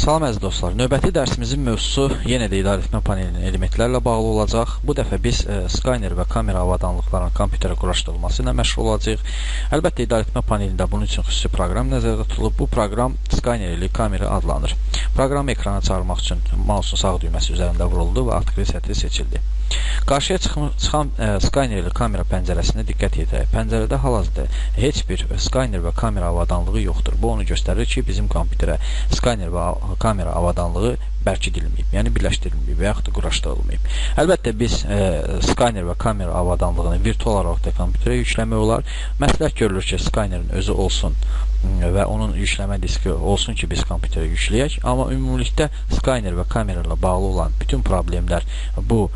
Salam əziz dostlar, növbəti dərsimizin mövzusu yenə də idarəetmə panelinin elementlərlə bağlı olacaq. Bu dəfə biz skaner və kamera avadanlıqlarının kompüterə quraşdırılması ilə məşğul olacağıq. Əlbəttə, idarəetmə panelində bunun üçün xüsusi proqram nəzərdə tutulub. Bu proqram skaner ilə kamera adlanır. Proqramı ekrana çağırmaq üçün mausun sağ düyməsi üzərində vuruldu və artıq sətri seçildi. Qarşıya çıxan skaner ilə kamera pəncərəsinə diqqət yetirək. Pəncərədə hal-hazırda heç bir skaner və kamera avadanlığı yoxdur. Bu onu göstərir ki, bizim kompüterə skaner və kamera avadanlığı bərkidilməyib, yəni birləşdirilməyib və yaxud da quraşdırılmayıb. Əlbəttə, biz skaner və kamera avadanlığını virtual olaraq da kompüterə yükləmək olar. Məsləhət görülür ki, skanerin özü olsun və onun yükləmə diski olsun ki, biz kompüterə yükləyək. Amma ümumilikdə skaner və kamera ilə bağlı olan bütün problemlər bu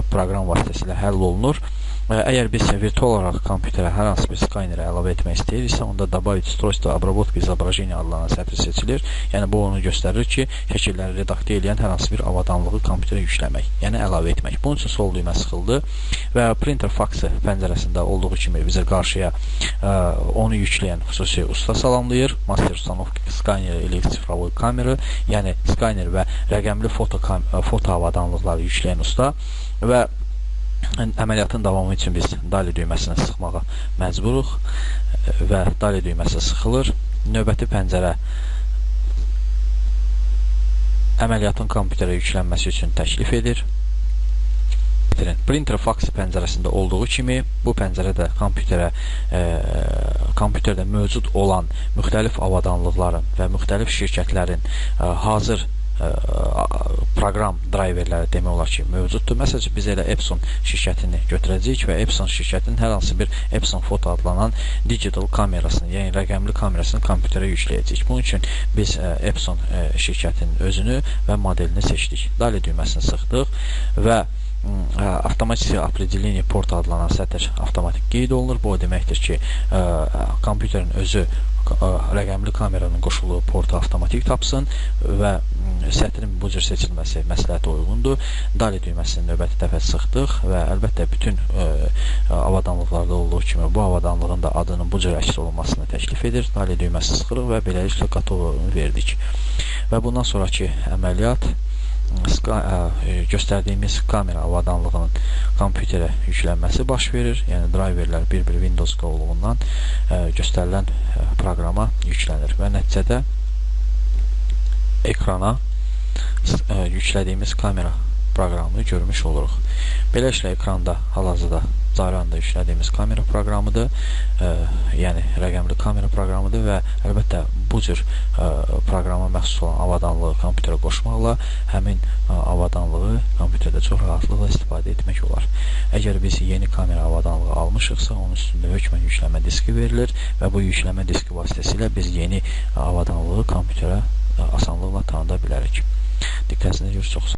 proqram vasitəsilə həll olunur. Əgər biz virtual olaraq kompüterə hər hansı bir skanerə əlavə etmək istəyiriksə, onda добавить устройство обработки изображения adlanan sətr seçilir. Yəni, bu onu göstərir ki, şəkilləri redaktə edən hər hansı bir avadanlığı kompüterə yükləmək, yəni əlavə etmək. Bunun üçün sol düymə sıxıldı və printer faxı pəncərəsində olduğu kimi bizə qarşıya onu yükləyən xüsusi usta salamlayır. Master ustanovka skaner ilə sifrovoy kamera, yəni skaner və rəqəmli foto avadanlıqları yükləyən usta və əməliyyatın davamı üçün biz dali düyməsini sıxmağa məcburuq və dali düyməsi sıxılır. Növbəti pəncərə əməliyyatın kompüterə yüklənməsi üçün təklif edir. Printer faxı pəncərəsində olduğu kimi bu pəncərə də kompüterdə mövcud olan müxtəlif avadanlıqların və müxtəlif şirkətlərin hazır proqram driverləri demək olar ki, mövcuddur. Məsələn, biz elə Epson şirkətini götürəcəyik və Epson şirkətinin hər hansı bir Epson foto adlanan digital kamerasını, yəni rəqəmli kamerasını kompüterə yükləyəcəyik. Bunun üçün biz Epson şirkətinin özünü və modelini seçdik. Dali düyməsini sıxdıq və avtomatik определение port adlanan sətr avtomatik qeyd olunur. Bu o deməkdir ki, kompüterin özü rəqəmli kameranın qoşulduğu portu avtomatik tapsın və sətrin bu cür seçilməsi məsləhətə uyğundur. Dali düyməsini növbəti dəfə sıxdıq və əlbəttə bütün avadanlıqlarda olduğu kimi bu avadanlığın da adının bu cür əks olunmasını təklif edir. Dali düyməsi sıxırıq və beləliklə qatovunu verdik. Və bundan sonraki əməliyyat göstərdiyimiz kamera avadanlığının kompüterə yüklənməsi baş verir. Yəni, driverlər bir-bir Windows qovluğundan göstərilən proqrama yüklənir və nəticədə ekrana yüklədiyimiz kamera proqramını görmüş oluruq. Beləliklə, ekranda hal-hazırda Zaranda yüklədiyimiz kamera proqramıdır, yəni rəqəmli kamera proqramıdır və əlbəttə bu cür proqrama məxsus olan avadanlığı kompüterə qoşmaqla həmin avadanlığı kompüterdə çox rahatlıqla istifadə etmək olar. Əgər biz yeni kamera avadanlığı almışıqsa, onun üstündə hökmən yükləmə diski verilir və bu yükləmə diski vasitəsilə biz yeni avadanlığı kompüterə asanlıqla tanıda bilərik. Diqqətinizə görə çox sağ olun.